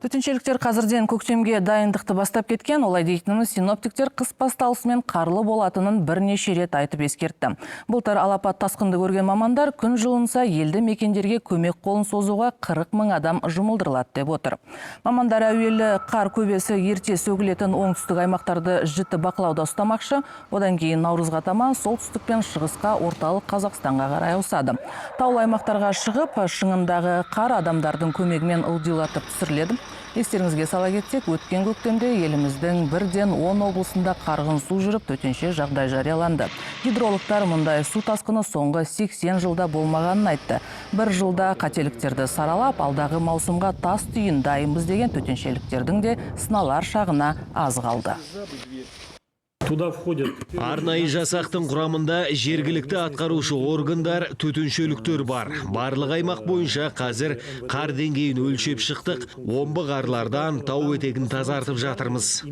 Төтеншеліктер қазірден көктемге дайындықты бастап кеткен, олай дейтініміз синоптиктер қыс басталысымен қарлы болатынын бірнеше рет айтып ескертті. Былтыр алапат тасқынды көрген мамандар күн жылынса елді мекендерге көмек қолын созуға 40 мың адам жұмылдырылады деп отыр. Мамандар әуелі қар көбесі ерте сөгілетін оңтүстік аймақтарды жіті бақылауда ұстамақшы, одан кейін наурызға таман солтүстік пен шығысқа орталық Қазақстанға қарай ауысады. Таулы аймақтарға шығып, шыңындағы қар адамдардың көмегімен ылдилатып түсіріледі. Естеріңізге сала кетсек, өткен көктемде еліміздің 1-10 облысында қарғын су жүріп, төтенше жағдай жарияланды. Гидрологтар мұндай су тасқыны соңғы 80 жылда болмағанын айтты. Бір жылда қателіктерді саралап, алдағы маусымға тас түйін дайынбыз деген төтеншеліктердің де сыналар шағына аз қалды. Арнайы жасақтың құрамында жергілікті атқарушы органдар, төтеншеліктер бар. Барлық аймақ бойынша қазір қар деңгейін өлшеп шықтық. Омбы қарлардан тау етегін тазартып жатырмыз.